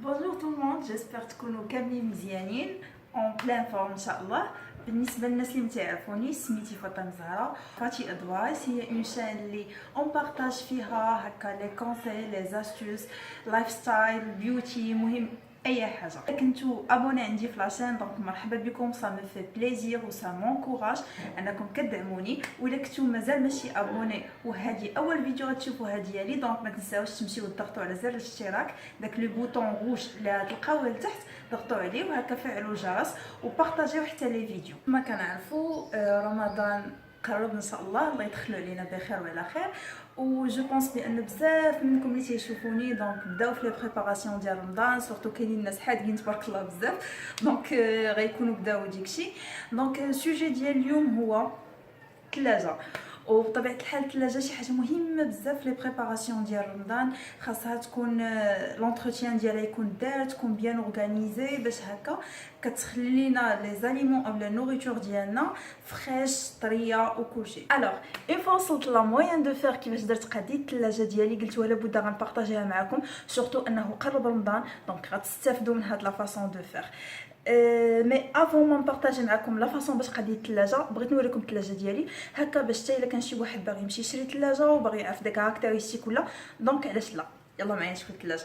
Bonjour tout le monde, j'espère تكونوا كاملين مزيانين اون بلان فورم ان شاء الله. بالنسبه للناس اللي متعرفوني سميتي فاطمه زهره. فاتي ادوايس هي اون شان اللي اون بارطاج فيها هكا لي كونساي لي زاستوس لايف ستايل بيوتي، مهم اي حاجه. كنتو ابوني عندي في لاشين دونك مرحبا بكم، سا مي في بليزير و سا مونكوراج انكم كدعموني. ولا كنتو مازال ماشي ابوني وهذه اول فيديو غتشوفوها ديالي، دونك ما تنساوش تمشيو تضغطوا على زر الاشتراك، داك لو بوطون روج اللي تلقاوه لتحت ضغطوا عليه وهكا فعلوا الجرس وبارطاجيو حتى لي فيديو. ما كنعرفوا رمضان قرب ان شاء الله يدخلوا علينا بخير وعلى خير. و جو بونس بان بزاف منكم اللي تيشوفوني دونك بداو في لي بريباراسيون ديال رمضان، سورتو كاينين الناس حادين تبارك الله بزاف، دونك غيكونوا بداو داكشي. دونك السوجي ديال اليوم هو الثلاجه. وبطبيعه الحال الثلاجه شي حاجه مهمه بزاف لي بريباراسيون ديال رمضان، خاصها تكون لونتروتيان ديالها يكون دار، تكون بيان اورغانيزي باش هكا كتخلي لينا لي زاليمون او لا نوريتور ديالنا فريش طريه وكلشي. الوغ اون فوا وصلت لا موين دو فير كيفاش درت قضيه الثلاجه ديالي، قلت ولا بد غنبارطاجيها معكم، سورتو انه قرب رمضان دونك غتستافدوا من هاد لا فاصون دو فير. مي افون ما نبارطاجي معكم لا فاصون باش قضيه الثلاجه، بغيت نوريكم الثلاجه ديالي هكا باش حتى الا كان شي واحد باغي يمشي يشري ثلاجه وباغي يعرف داك كاركتيرستيك ولا، دونك علاش لا. يلا معايا نشوف الثلاجه.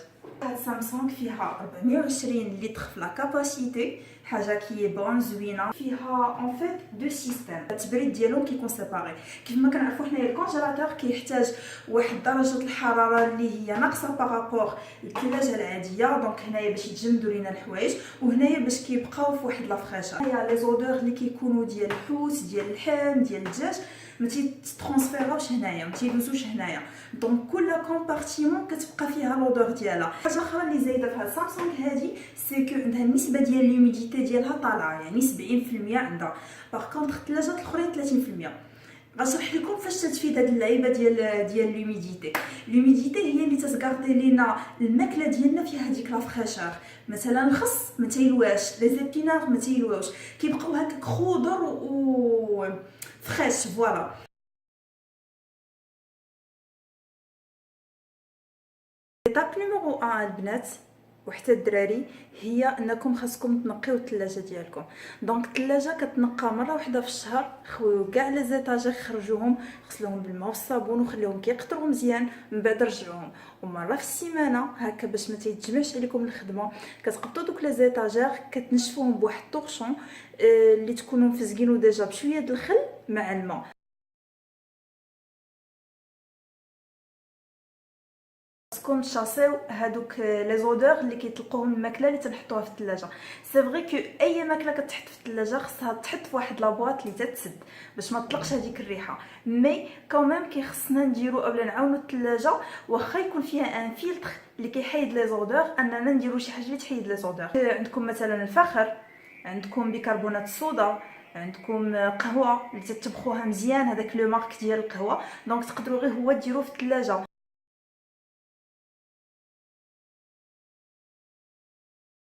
سامسونج فيها 420 لتر في لا كاباسيتي، حاجه كي بون زوينه. فيها اون فيت دو سيستيم، التبريد ديالهم كيكون سيباري. كيف ما كنعرفوا حنايا الكونجيلاتور كيحتاج واحد درجه الحراره اللي هي ناقصه بارابور للثلاجه العاديه، دونك هنايا باش يتجمدوا لينا الحوايج، وهنايا باش كيبقاو في واحد لا فريشر. هيا لي زودور اللي كيكونوا ديال الحوت ديال اللحم ديال الدجاج ما تيترانسفيروش هنايا، ما تيدوزوش هنايا، دونك كل كومبارتيمون كتبقى فيها لودور ديالها. حاجه اخرى اللي زايده في هاد سامسونج هادي سي كو عندها النسبه ديال الهيوميديتي ديالها طالعه، يعني 70% عندها. باغ كونطخ الثلاجات الاخرين 30%. غنشرح لكم فاش تتفيد هاد اللعيبه ديال الهيوميديتي. الهيوميديتي هي اللي تتغاردي لينا الماكله ديالنا فيها هذيك لا فريشور. مثلا الخس ما تيلواش، لي زيبينار ما تيلواوش، كيبقاو هكاك خضر و فريش. فوالا ايتاب نيميرو 1 البنات وحتى الدراري هي انكم خاصكم تنقيو الثلاجه ديالكم. دونك الثلاجه كتنقى مره واحده في الشهر، خويو كاع لي زيتاجير خرجوهم، غسلوهم بالماء والصابون وخليوهم كيقطروا مزيان، من بعد رجعوهم. ومره في السيمانه هكا باش ما تيتجمعش عليكم الخدمه كتقبطوا دوك لي زيتاجير كتنشفوهم بواحد الطورشون اللي تكونوا مفزقينو ديجا بشويه د الخل مع الماء. خاصكم تشاسيو هادوك لي زودور اللي كيطلقوهم من الماكله اللي تنحطوها في الثلاجه. سي فري كو اي ماكله كتحط في الثلاجه خصها تحط في واحد لابواط اللي تتسد باش ما تطلقش هذيك الريحه، مي كوميم كيخصنا نديرو اولا نعاونو الثلاجه واخا يكون فيها ان فلتر اللي كيحيد لي زودور، اننا نديرو شي حاجه اللي تحيد لي زودور. عندكم مثلا الفخر، عندكم بيكربونات الصودا، عندكم قهوه اللي تطبخوها مزيان، هذاك لو مارك ديال القهوه، دونك تقدروا غير هو ديروه في الثلاجه.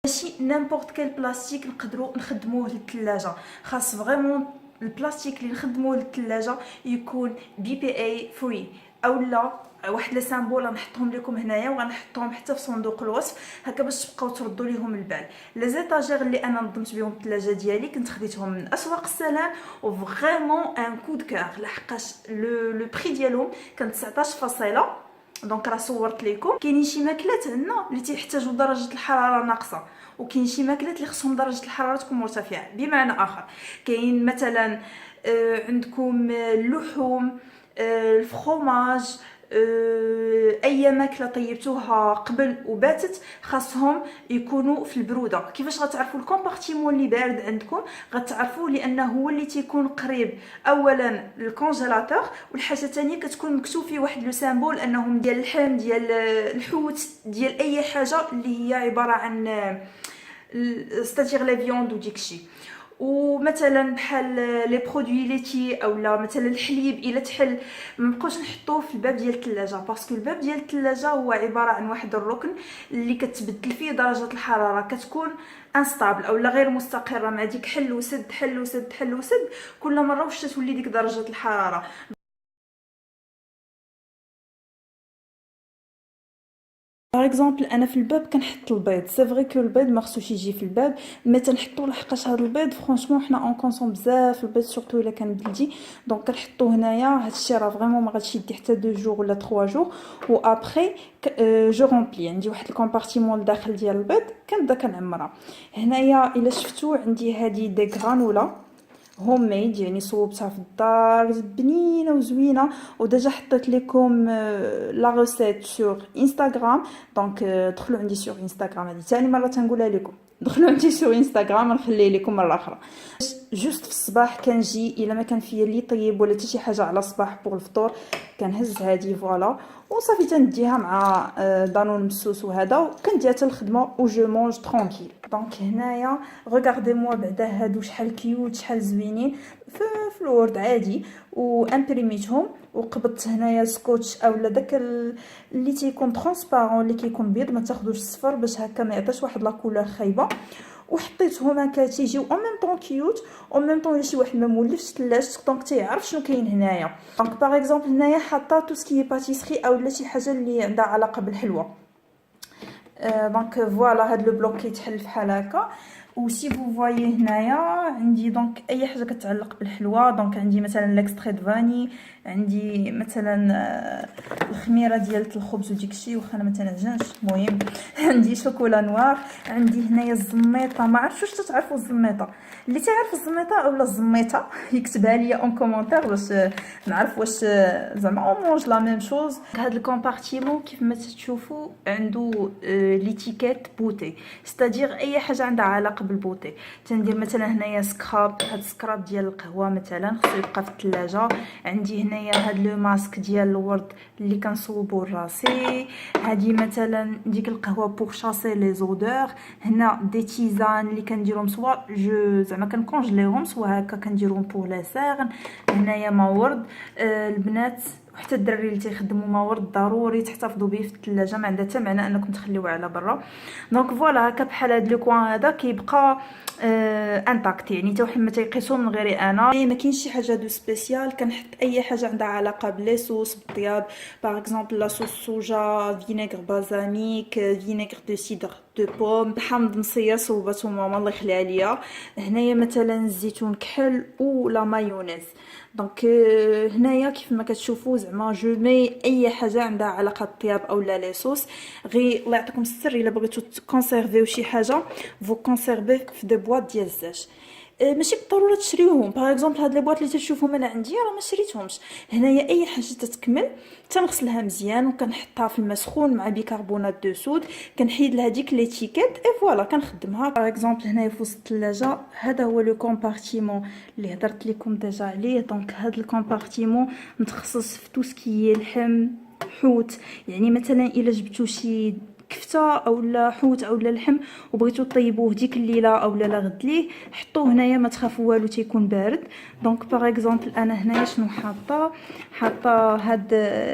ماشي نيمبورط كيل بلاستيك نقدروا نخدموه للثلاجه، خاص فريمون البلاستيك اللي نخدموه للثلاجه يكون بي بي اي فري، اولا واحد لي سامبول غنحطهم لكم هنايا وغنحطهم حتى في صندوق الوصف هكا باش تبقاو تردوا ليهم البال. لي زيتاجير اللي انا نظمت بهم الثلاجه ديالي كنت خديتهم من اسواق السلام وفريمون ان كو دو كور، لحقاش لو بري ديالهم كان 19 فاصله. دونك راه صورت لكم. كاينين شي ماكلات عندنا اللي تيحتاجوا درجه الحراره ناقصه، وكاين شي ماكلات اللي خصهم درجه الحراره تكون مرتفعه. بمعنى اخر كاين مثلا عندكم اللحوم، الفخوماج، اي ماكله طيبتوها قبل وباتت خاصهم يكونوا في البروده. كيفاش غتعرفوا الكومبارتيمون اللي بارد عندكم؟ غتعرفوا لانه هو اللي تيكون قريب اولا للكونجيلاتور، والحاجه الثانيه كتكون مكتوب فيه واحد لو سامبول انهم ديال اللحم ديال الحوت ديال اي حاجه اللي هي عباره عن ستاتير لي فيوند وديكشي. ومثلا بحال لي برودوي ليتي اولا مثلا الحليب الا تحل ما نبقاوش نحطوه في الباب ديال الثلاجه، باسكو الباب ديال الثلاجه هو عباره عن واحد الركن اللي كتبدل فيه درجه الحراره، كتكون انستابل اولا غير مستقره مع ديك حل وسد حل وسد حل وسد، كل مره واش تولي ديك درجه الحراره. باغ اكزومبل انا في الباب كنحط البيض، سي فري كو البيض ما خصوش يجي في الباب، مي تنحطو لحقاش هذا البيض فرونشمون حنا اون كونسوم بزاف البيض سورتو الا كان بلدي، دونك كنحطو هنايا. هادشي راه فريمون ما غاديش يدي حتى 2 جور ولا 3 جور. و ابري جو رومبلي عندي واحد الكومبارتيمون لداخل ديال البيض كنبدا كنعمرها. هنايا الا شفتو عندي هادي دي غرانولا هوم ميد، يعني صوبتها في الدار بنينه وزوينه. وديجا حطيت لكم لا ريسيت سور انستغرام، دونك دخلوا عندي سور انستغرام. هذه ثاني مره تنقولها لكم، دخلوا عندي سور انستغرام، نخليه لكم مره اخرى. جوست في الصباح كنجي الا ما كان فيا اللي طيب ولا حتى شي حاجه على الصباح بوغ الفطور، كنهز هذه فوالا وصافي تنديها مع دانون مسوس وهذا، وكنديها حتى الخدمه و جو مونج ترونكيل. دونك هنايا ريغاردي موا بعدا هادو شحال كيوت شحال زوينين في الورد عادي، وامبريميتهم وقبضت هنايا سكوتش اولا داك اللي تيكون ترونسبارون اللي كيكون بيض، ما تاخذوش الصفر باش هكا ما يعطيش واحد لا كولور خايبه. وحطيتهم هكا تيجيو اون ميم طون كيوت، اون ميم طون شي واحد ما مولفش ثلاجه دونك تيعرف شنو كاين هنايا. دونك باغ اكزومبل هنايا حاطه تو سكي باتيسري اولا شي حاجه اللي عندها علاقه بالحلوى. دونك فوالا هاد لو بلوك كيتحل بحال هكا. و سي فو فوايي هنايا عندي دونك اي حاجه كتعلق بالحلوى، دونك عندي مثلا لاكستري دو فاني، عندي مثلا الخميره ديال الخبز وديكشي واخا انا ما تنعجنش المهم عندي شوكولا نوار، عندي هنايا الزميطه. ما عرفتش واش تعرفوا الزميطه، اللي تعرف الزميطه اولا الزميطه يكتبها لي اون كومونتير باش نعرف واش زعما او مونج لا ميم شوز. هذا الكومبارتيمون كيف ما تشوفوا عنده ليتيكيت بوتي، ستادير اي حاجه عندها علاقه بالبوتي. تندير مثلا هنايا سكراب، هاد السكراب ديال القهوه مثلا خصو يبقى في الثلاجه. عندي هنايا هاد لو ماسك ديال الورد اللي كنصوبو لراسي. هادي مثلا ديك القهوه بوغ شاسي لي زودور. هنا دي تيزان اللي كنديرهم سوا جو زعما كنكونجليهم سوا هكا كنديرهم بوغ لا سيغن. هنايا ما ورد البنات وحتى الدراري اللي تيخدموا ما ورد ضروري تحتفظوا به في الثلاجه، ما عندها حتى معنى انكم تخليوه على برا. دونك فوالا هكا بحال هاد لو كوان هذا كيبقى انتاكت، يعني حتى واحد ما تيقيسو من غيري انا. ما كاينش شي حاجه دو سبيسيال، كنحط اي حاجه عندها علاقه بلي صوص بالطياب، باغ اكزومبل لا صوص صوجا، فينيغر بالزاميك، فينيغر دو سيدر دو بوم، حامض مصيه صوبته ماما الله يخليها عليا. هنايا مثلا الزيتون كحل ولا مايونيز. دونك هنايا كيف ما كتشوفوا زعما جو مي اي حاجه عندها علاقه بالطياب اولا لي صوص. غير الله يعطيكم السر الا بغيتو تكونسيرفيو شي حاجه فو كونسيرفي في دي بواط ديال الزاج، ماشي بالضروره تشريوهم. باغ اكزومبل هاد لي بواط اللي تشوفهم انا عندي راه ما شريتهمش. هنايا اي حاجه تتكمل تنغسلها مزيان وكنحطها في الماء سخون مع بيكربونات دو سود، كنحيد لها ديك ليتيكيت اي فوالا كنخدمها. باغ اكزومبل هنايا في وسط الثلاجه هذا هو لو كومبارتيمون اللي هضرت لكم ديجا عليه. دونك هذا الكومبارتيمون متخصص في تو سكي اللحم حوت، يعني مثلا الا جبتو شي كفته اولا حوت اولا لحم وبغيتو طيبوه ديك الليله اولا لا غد ليه، حطوه هنايا ما تخافوا والو تيكون بارد. دونك باغ اكزومبل انا هنايا شنو حاطه هاد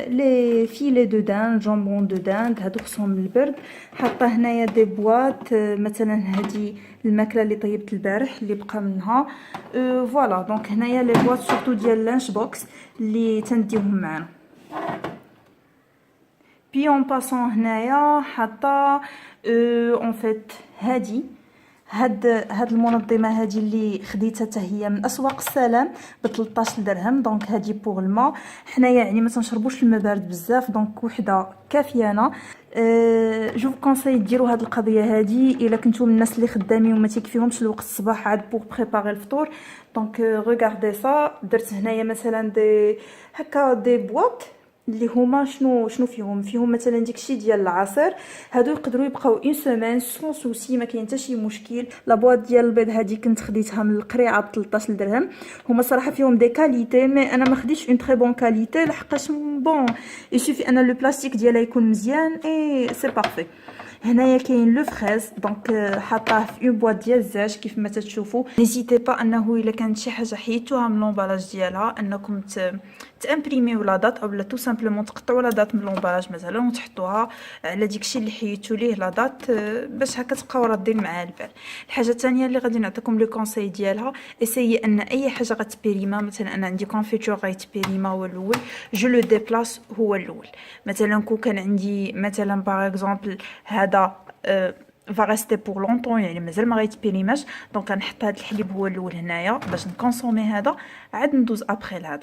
لي فيلي دو دان جامبون دو داند، هادو خصهم البرد. حاطه هنايا دي بواط مثلا هادي الماكله اللي طيبت البارح اللي بقى منها فوالا. دونك هنايا لي بواط سورتو ديال لانش بوكس اللي تنديهم معنا. بي اون باسون هنايا حاطه اون فيت هاد المنظمه هذه اللي خديتها حتى هي من اسواق السلام ب 13 درهم. دونك هذه بوغ الماء، حنايا يعني ما تنشربوش الماء بارد بزاف، دونك وحده كافيانا. جو كونساي ديروا هاد القضيه هذه الا كنتو من الناس اللي خدامين وما تيكفيهمش الوقت الصباح عاد بوغ بريباري الفطور. دونك ريغاردي سا، درت هنايا مثلا دي هكا دي بواط اللي هما شنو فيهم مثلا داكشي ديال العصير، هادو يقدروا يبقاو اون سيمين سون سوسي، ما كاين حتى شي مشكل. لا بواط ديال البيض هادي كنت خديتها من القريعه ب 13 درهم. هما صراحه فيهم دي كاليتي مي انا ما خديتش اون تري بون كاليتي لحقاش بون يشوفي انا لو بلاستيك ديالها يكون مزيان اي سي بارفي. هنايا كاين لو فريز، دونك حاطاه في اون بواط ديال الزاج كيف ما تشوفوا. نيزيتي با انه الا كانت شي حاجه حيدتوها من لومبالاج ديالها انكم تامبريميو لا دات اولا تو سامبلومون تقطعوا لا دات من لومباراج مثلا وتحطوها على داكشي اللي حيدتو ليه لا دات باش هكا تبقاو رادين مع البال. الحاجه الثانيه اللي غادي نعطيكم لو كونساي ديالها اسيي ان اي حاجه غتبيريما، مثلا انا عندي كونفيتور غيتبيريما هو الاول جو لو ديبلاس هو الاول. مثلا كون كان عندي مثلا باغ اكزومبل هذا va rester pour longtemps يعني مازال ما غيتبيريماش، دونك غنحط هذا الحليب هو الاول هنايا باش نكونسومي هذا عاد ندوز ابري لهذا.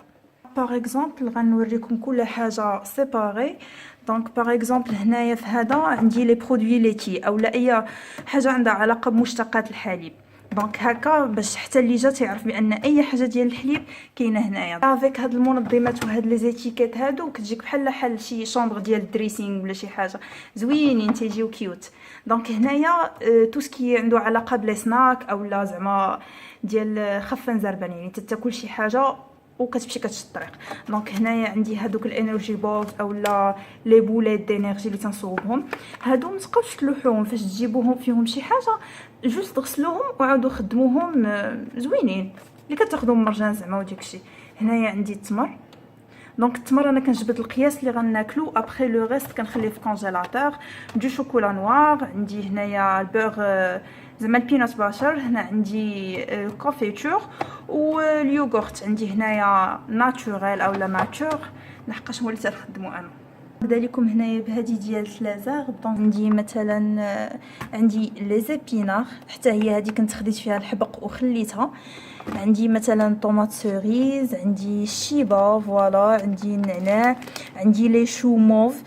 باغ اكزومبل غنوريكم كل حاجه سيباري. دونك باغ اكزومبل هنايا في هذا عندي لي برودوي ليتي اولا اي حاجه عندها علاقه بمشتقات الحليب، دونك هكا باش حتى اللي جا تعرف بان اي حاجه ديال الحليب كاينه هنايا. افيك هاد المنظمات وهاد لي زيتيكيت هادو كتجيك بحال شي شومبر ديال الدريسينغ ولا شي حاجه زوينين تيجيو كيوت. دونك هنايا تو سكي عنده علاقه بلي سناك اولا زعما ديال خفن زربان يعني تاكل شي حاجه وكتمشي كتشد الطريق. دونك هنايا عندي هادوك الانرجي بولز اولا لي بوليت دينيرجي اللي تنصوبهم، هادو ما تبقاوش تلوحوهم فاش تجيبوهم فيهم شي حاجه جوست تغسلوهم وعاودوا خدموهم زوينين اللي كتاخذوا مرجان زعما وداكشي. هنايا عندي التمر، دونك التمر انا كنجبد القياس اللي غناكلو ابري لو ريست كنخليه في كونجيلاتور. دو شوكولا نوار عندي هنايا البور زعما البينات باشر، هنا عندي كونفيتور واليوغورت عندي هنايا ناتوريل اولا ناتور لحقاش هو اللي تنخدمو انا. نبدا لكم هنايا بهذه ديال لازار. دونك عندي مثلا عندي لي زيبينار حتى هي هذه كنت خديت فيها الحبق وخليتها. عندي مثلا طوماط سوريز، عندي الشيبه فوالا، عندي النعناع، عندي لي شو موف.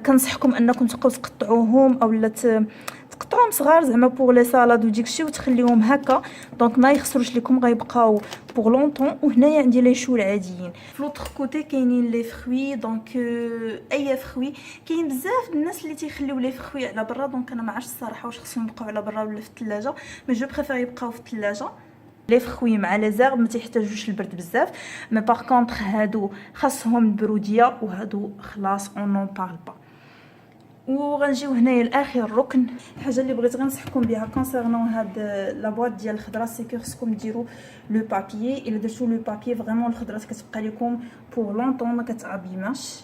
كنصحكم انكم تبقاو تقطعوهم اولا تقطعوهم صغار زعما بوغ لي سالاد وديك الشيء وتخليوهم هكا، دونك ما يخسروش لكم غيبقاو بوغ لونطون. وهنايا عندي لي شو العاديين. في لوطر كوتي كاينين لي فروي، دونك اي فروي كاين بزاف الناس اللي تيخليو لي فروي على برا، دونك انا ما عرفتش الصراحه واش خصهم يبقاو على برا ولا في الثلاجه، مي جو بريفير يبقاو في الثلاجه. لي فروي مع لي زيرب ما تيحتاجوش البرد بزاف، مي باغ كونطخ هادو خاصهم البروديه وهادو خلاص اون نون بارل با. وغنجيو هنايا لاخر ركن. الحاجه اللي بغيت غنصحكم بها كونسيرنون هاد لا بواط ديال الخضره سي كو خصكم ديروا لو بابيي. الا درتو لو بابيي فريمون الخضره كتبقى لكم بور لونطون ما كتعبيماش.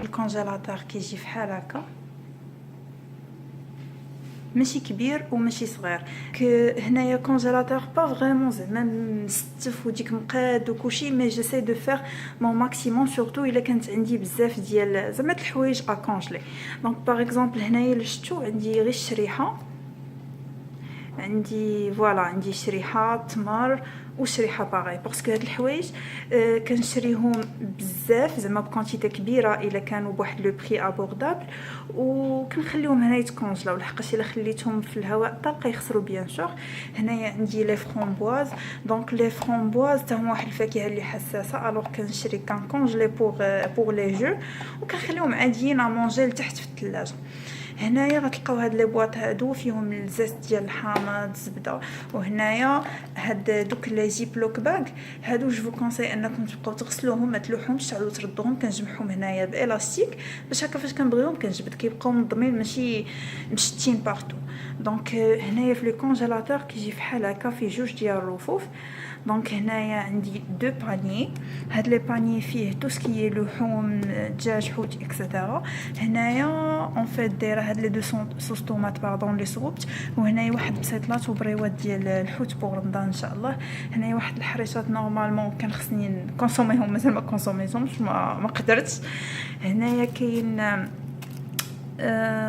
الكونجيلاتور كيجي فحال هكا ماشي كبير وماشي صغير. هنايا كونجيلاتور با فريمون زعما مستف وديك مقاد وكلشي، مي جيساي دو فير مون ماكسيموم سورتو الا كانت عندي بزاف ديال زعما الحوايج ا كونجلي. دونك باغ اكزومبل هنايا اللي شفتو عندي غير الشريحه، عندي فوالا عندي شريحه تمر وشريحه باغي باسكو هاد الحوايج كنشريهم بزاف زعما بكونتيتي كبيره الا كانوا بواحد لو بري ابوردابل، وكنخليهم هنا يتكونجلاو لحقاش الا خليتهم في الهواء الطلق يخسروا بيان سور. هنايا عندي لي فرامبواز، دونك لي فرامبواز حتى هما واحد الفاكهه اللي حساسه، الوغ كنشري كونجلي بوغ لي جو وكنخليهم عاديين ا مونجي لتحت في الثلاجه. هنايا غتلقاو هاد لي بواط هادو فيهم الزيت ديال الحامض الزبده، وهنايا هاد دوك لي جيب لوك باك هادو جو كونساي انكم تبقاو تغسلوهم ما تلوحهمش تعاودوا تردوهم. كنجمعهم هنايا بالاستيك باش هكا فاش كنبغيهم كنجبد كيبقاو منظمين ماشي مشتين بارتو. دونك هنايا في لو كونجيلاتور كيجي فحال هكا فيه جوج ديال الرفوف. دونك هنايا عندي دو باني، هاد لي باني فيه تو سكي لحوم دجاج حوت اكسيتيرا. هنايا اون فيت دايره هاد لي دو صوص طوماط باردون لي صوبت، وهنايا واحد بسيطلات وبريوات ديال الحوت بوغ رمضان ان شاء الله. هنايا واحد الحريشات نورمالمون كان خصني نكونسوميهم مازال ما كونسوميتهمش ما قدرتش. هنايا كاين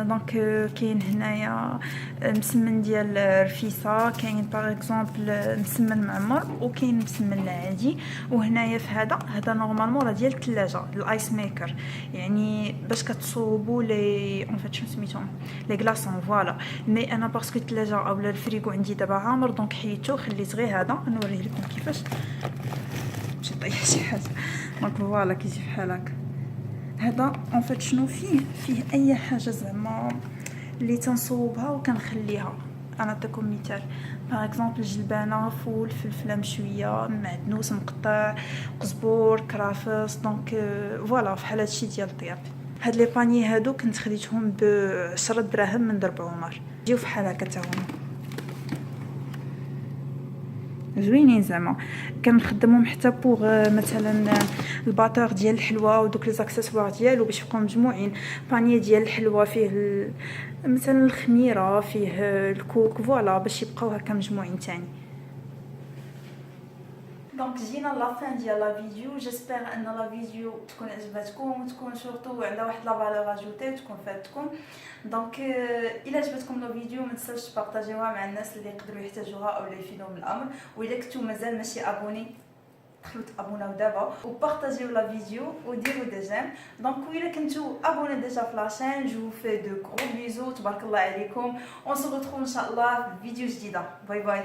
دونك كاين هنايا مسمن ديال الرفيسه، كاين باغ اكزومبل مسمن معمر وكاين مسمن عادي. وهنايا في هذا نورمالمون راه ديال الثلاجه الايس ميكر، يعني باش كتصوبوا لي اون فيت شنو سميتهم لي كلاصون فوالا. مي انا باسكو الثلاجه اولا الفريغو عندي دابا عامر دونك حيدتو خليت غير هذا نوريه لكم كيفاش باش طيح شي حاجه. دونك فوالا كيجي بحال هكا. هذا اون فيت شنو فيه اي حاجه زعما اللي تنصوبها وكنخليها. انا نعطيكم مثال باغ اكزومبل جلبانه، فول، فلفله مشويه، معدنوس مقطع، قزبور، كرافس. دونك فوالا فحال هادشي ديال الطياب. هاد لي باني هادو كنت خديتهم ب10 دراهم من درب عمر، يجيو فحال هكا تا هما. زوينين زعما. كنخدمهم حتى بوغ مثلا الباطور ديال الحلوى ودوك لي زاكسسوار ديالو باش يبقاو مجموعين. بانيه ديال الحلوى فيه مثلا الخميره، فيه الكوك، فوالا باش يبقاو هكا مجموعين تاني. دونك جينا لافان ديال لا فيديو. جيسبر ان لا فيديو تكون عجبتكم وتكون سورتو عندها واحد لا فالور اجوتي وتكون فاتكم. دونك الا عجبتكم لا فيديو ما تنساوش تبارطاجيوها مع الناس اللي يقدروا يحتاجوها او اللي يفيدهم الامر. واذا كنتو مازال ماشي ابوني دخلوا تابوناو دابا وبارطاجيو لا فيديو وديروا دي جيم. دونك الا كنتو ابوني ديجا في لاشين جو في دو غرو بيزو، تبارك الله عليكم. اون سو روتروف ان شاء الله في فيديو جديده. باي باي.